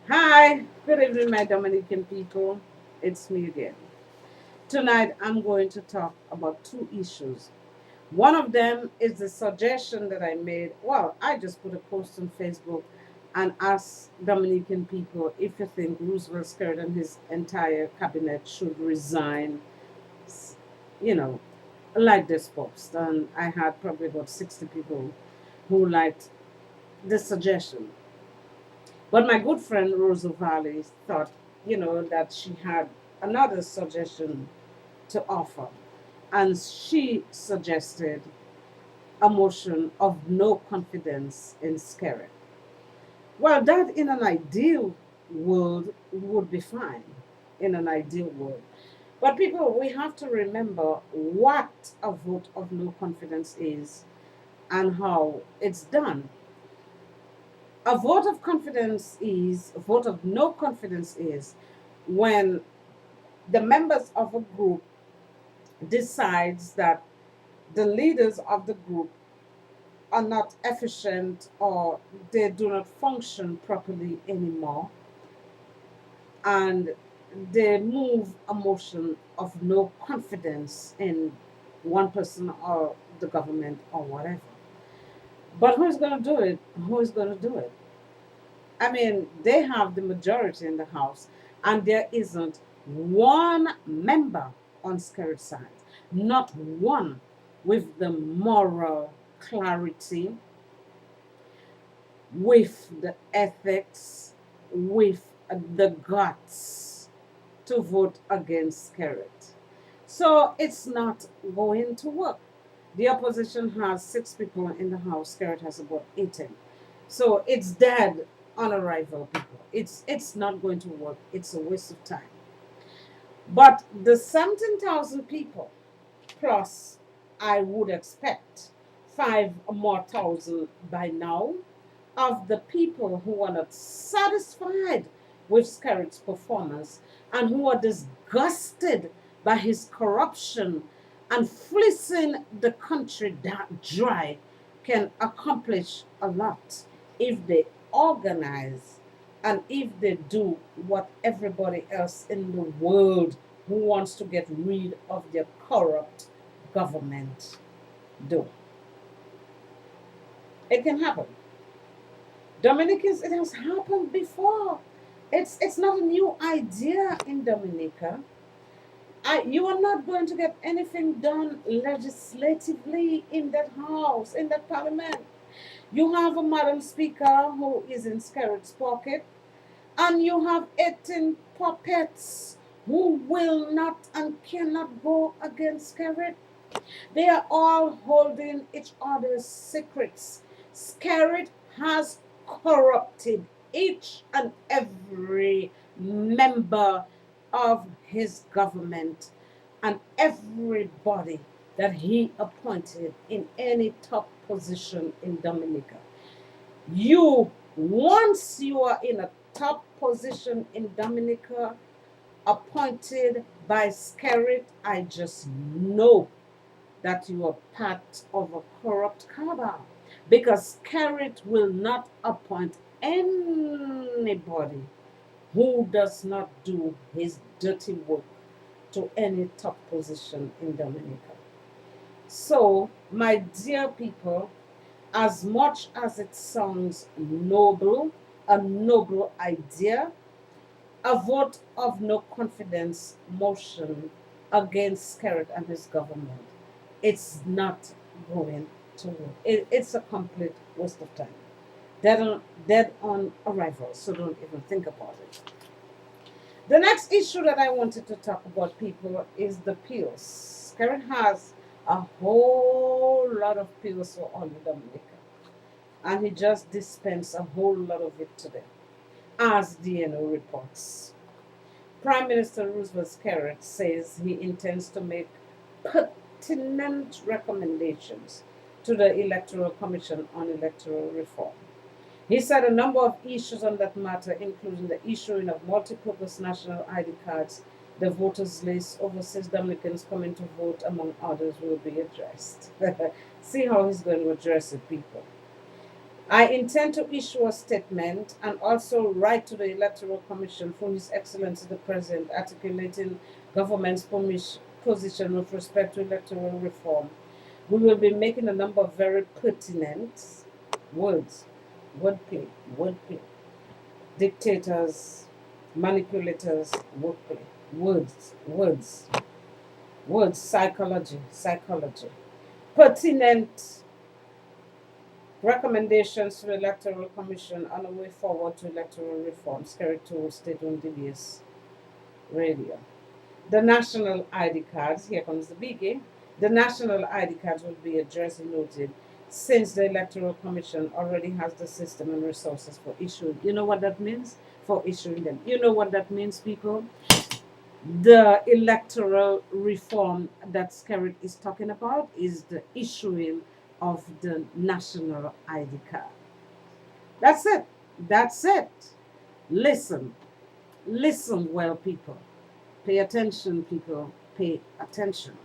Hi, good evening, my Dominican people. It's me again. Tonight, I'm going to talk about two issues. One of them is the suggestion that I made. Well, I just put a post on Facebook and asked Dominican people if you think Roosevelt Skerritt and his entire cabinet should resign, you know, like this post. And I had probably about 60 people who liked this suggestion. But my good friend Rosa Valley thought, that she had another suggestion to offer. And she suggested a motion of no confidence in SKERRIT. Well, that in an ideal world would be fine. In an ideal world. But people, we have to remember what a vote of no confidence is and how it's done. A vote of no confidence is when the members of a group decides that the leaders of the group are not efficient or they do not function properly anymore, and they move a motion of no confidence in one person or the government or whatever. But who's going to do it? Who is going to do it? I mean, they have the majority in the House, and there isn't one member on SKERRIT side, not one with the moral clarity, with the ethics, with the guts to vote against SKERRIT. So it's not going to work. The opposition has 6 people in the House, SKERRIT has about 18. So it's dead on arrival, people. It's not going to work. It's a waste of time. But the 17,000 people plus, I would expect 5 more thousand by now of the people who are not satisfied with SKERRIT's performance and who are disgusted by his corruption and fleecing the country dry can accomplish a lot if they organize and if they do what everybody else in the world who wants to get rid of their corrupt government do. It can happen. Dominicans, it has happened before. It's not a new idea in Dominica. You are not going to get anything done legislatively in that house, in that parliament. You have a Madam Speaker who is in SKERRIT's pocket, and you have 18 puppets who will not and cannot go against SKERRIT. They are all holding each other's secrets. SKERRIT has corrupted each and every member of his government and everybody that he appointed in any top position in Dominica. Once you are in a top position in Dominica, appointed by SKERRIT, I just know that you are part of a corrupt cabal, because SKERRIT will not appoint anybody who does not do his dirty work to any top position in Dominica. So, my dear people, as much as it sounds noble, a noble idea, a vote of no confidence motion against SKERRIT and his government, it's not going to work. It's a complete waste of time. Dead on arrival, so don't even think about it. The next issue that I wanted to talk about, people, is the pills. SKERRIT has a whole lot of pills for all the Dominica, and he just dispensed a whole lot of it today, as DNO reports. Prime Minister Roosevelt Skerritt says he intends to make pertinent recommendations to the Electoral Commission on electoral reform. He said a number of issues on that matter, including the issuing of multi-purpose national ID cards, the voters list, overseas Dominicans coming to vote, among others, will be addressed. See how he's going to address it, people. I intend to issue a statement and also write to the Electoral Commission for His Excellency the President articulating government's position with respect to electoral reform. We will be making a number of very pertinent words, wordplay, wordplay, dictators, manipulators, wordplay, words, words, psychology, psychology, pertinent recommendations to the Electoral Commission on a way forward to electoral reform. SKERRIT will state on DBS radio. The national ID cards, here comes the biggie. The national ID cards will be addressed and noted since the Electoral Commission already has the system and resources for issuing. You know what that means? For issuing them. You know what that means, people? The electoral reform that SKERRIT is talking about is the issuing of the national ID card. That's it. That's it. Listen. Listen well, people. Pay attention, people. Pay attention.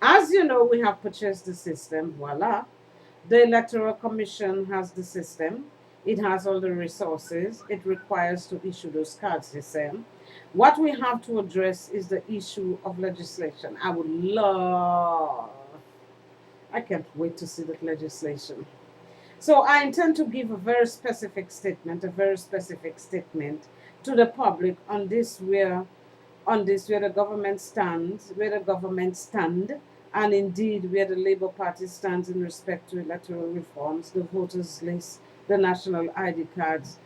As you know, we have purchased the system. Voila. The Electoral Commission has the system. It has all the resources it requires to issue those cards, you see. What we have to address is the issue of legislation. I can't wait to see that legislation. So I intend to give a very specific statement, to the public on this where the government stands, and indeed where the Labour Party stands in respect to electoral reforms, the voters list, the national ID cards,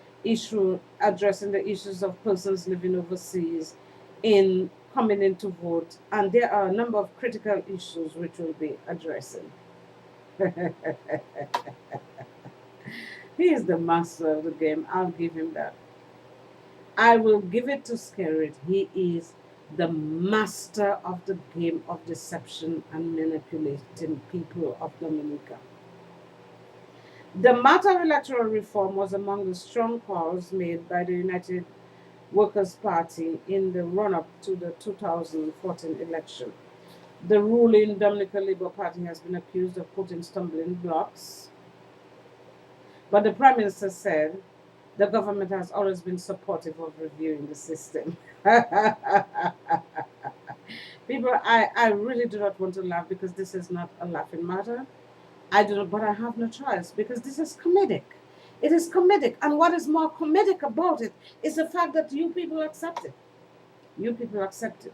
addressing the issues of persons living overseas in coming in to vote, and there are a number of critical issues which we'll be addressing. He is the master of the game. I'll give him that. I will give it to SKERRIT. He is the master of the game of deception and manipulating people of Dominica. The matter of electoral reform was among the strong calls made by the United Workers' Party in the run-up to the 2014 election. The ruling Dominica Labour Party has been accused of putting stumbling blocks, but the Prime Minister said the government has always been supportive of reviewing the system. People, I really do not want to laugh because this is not a laughing matter. I do not, but I have no choice because this is comedic. It is comedic. And what is more comedic about it is the fact that you people accept it. You people accept it.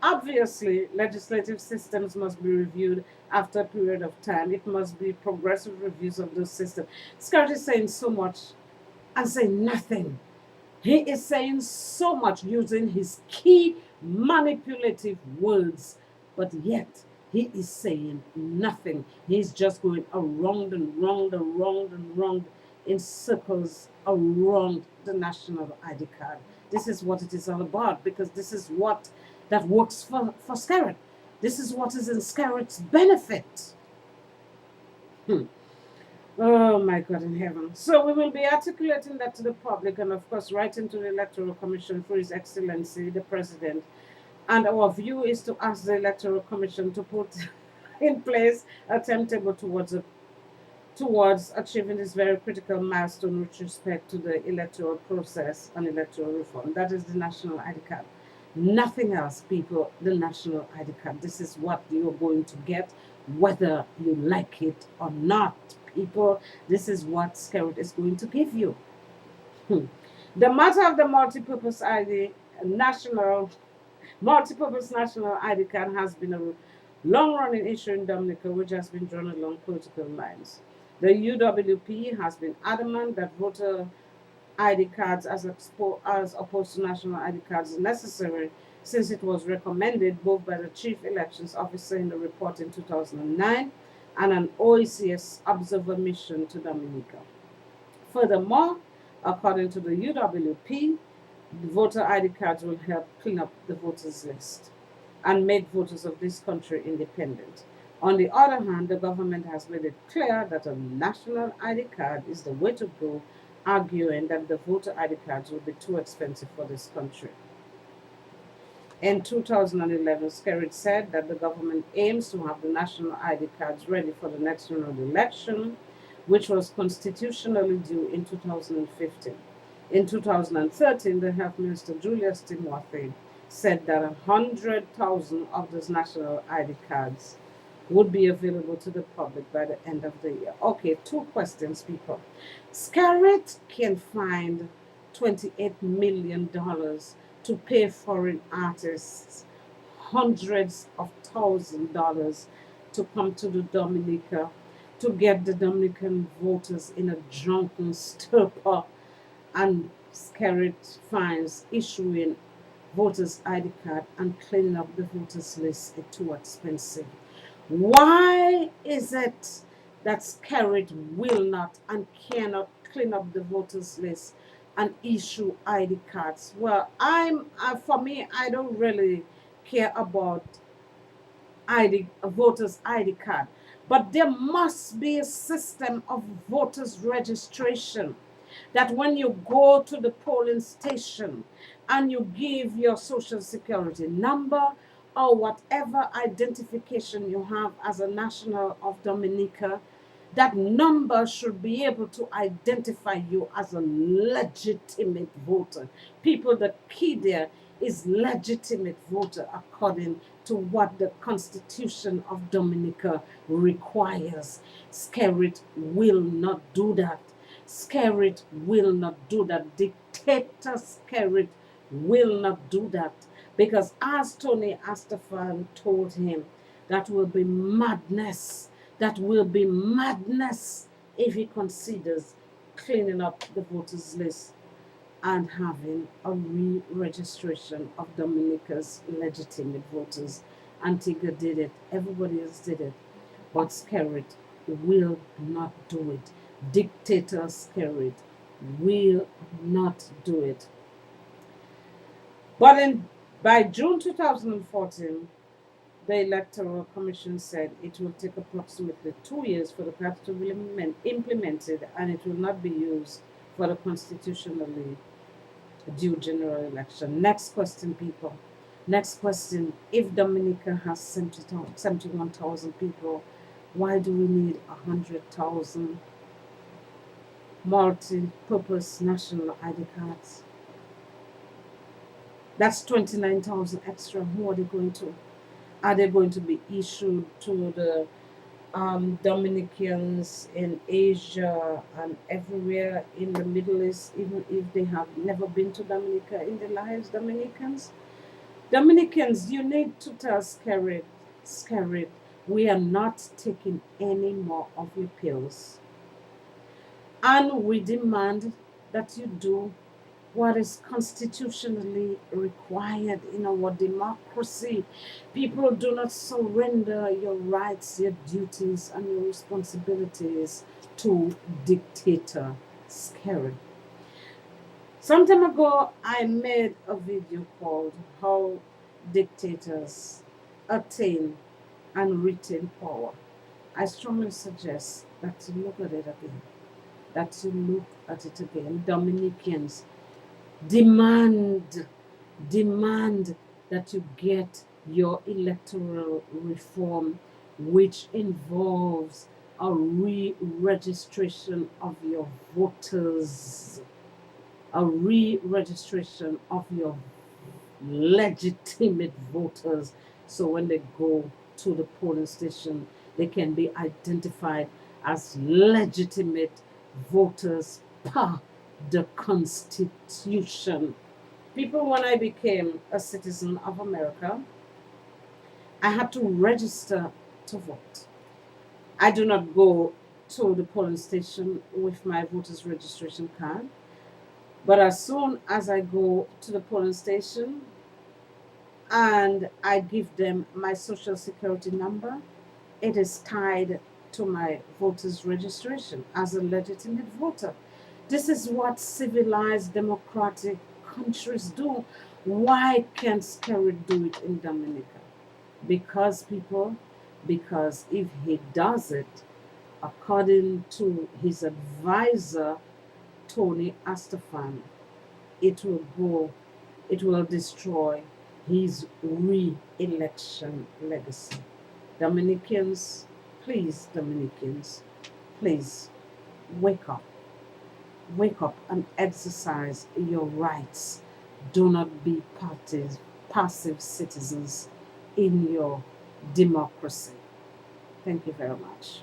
Obviously, legislative systems must be reviewed after a period of time. It must be progressive reviews of those systems. SKERRIT is saying so much and saying nothing. He is saying so much using his key manipulative words, but yet he is saying nothing. He's just going around and round and round and round in circles around the national ID card. This is what it is all about because this is what that works for SKERRIT. This is what is in SKERRIT's benefit. Oh my God in heaven. So we will be articulating that to the public and of course writing to the Electoral Commission for His Excellency the President. And our view is to ask the Electoral Commission to put in place a timetable towards achieving this very critical milestone with respect to the electoral process and electoral reform. That is the national ID card. Nothing else, people, the national ID card. This is what you're going to get, whether you like it or not, people. This is what SKERRIT is going to give you. The matter of the multi-purpose national ID card has been a long-running issue in Dominica, which has been drawn along political lines. The UWP has been adamant that voter ID cards as opposed to national ID cards is necessary since it was recommended both by the Chief Elections Officer in the report in 2009 and an OECS observer mission to Dominica. Furthermore, according to the UWP, the voter ID cards will help clean up the voters list and make voters of this country independent. On the other hand, the government has made it clear that a national ID card is the way to go, arguing that the voter ID cards will be too expensive for this country. In 2011, SKERRIT said that the government aims to have the national ID cards ready for the next general election, which was constitutionally due in 2015. In 2013, the Health Minister Julius Timothy said that 100,000 of those national ID cards would be available to the public by the end of the year. Okay, two questions, people. SKERRIT can find $28 million to pay foreign artists hundreds of $1,000s to come to the Dominica to get the Dominican voters in a drunken stupor, and SKERRIT finds issuing voters ID card and cleaning up the voters list is too expensive. Why is it that SKERRIT will not and cannot clean up the voters list and issue ID cards? Well, for me, I don't really care about a voters ID card, but there must be a system of voters registration that when you go to the polling station and you give your social security number or whatever identification you have as a national of Dominica, that number should be able to identify you as a legitimate voter. People, the key there is legitimate voter according to what the Constitution of Dominica requires. SKERRIT will not do that. SKERRIT will not do that. Dictator SKERRIT will not do that. Because as Tony Astafan told him, that will be madness. That will be madness if he considers cleaning up the voters list and having a re-registration of Dominica's legitimate voters. Antigua did it, everybody else did it, but SKERRIT will not do it. Dictator SKERRIT will not do it. But by June 2014, the Electoral Commission said it will take approximately 2 years for the card to be implemented, and it will not be used for the constitutionally due general election. Next question, people. Next question. If Dominica has 71,000 people, why do we need 100,000 multi-purpose national ID cards? That's 29,000 extra. Who are they going to? Are they going to be issued to the Dominicans in Asia and everywhere in the Middle East, even if they have never been to Dominica in their lives? Dominicans, you need to tell SKERRIT, we are not taking any more of your pills. And we demand that you do what is constitutionally required in our democracy. People, do not surrender your rights, your duties, and your responsibilities to dictator SKERRIT. Some time ago, I made a video called How Dictators Attain and Retain Power. I strongly suggest that you look at it again. Dominicans, demand that you get your electoral reform, which involves a re-registration of your voters, a re-registration of your legitimate voters, so when they go to the polling station, they can be identified as legitimate voters per the Constitution. People, when I became a citizen of America, I had to register to vote. I do not go to the polling station with my voter's registration card, but as soon as I go to the polling station and I give them my social security number, it is tied to my voter's registration as a legitimate voter. This is what civilized democratic countries do. Why can't SKERRIT do it in Dominica? Because if he does it, according to his advisor, Tony Astafan, it will destroy his re-election legacy. Dominicans, please, Wake up. Wake up and exercise your rights. Do not be passive citizens in your democracy. Thank you very much.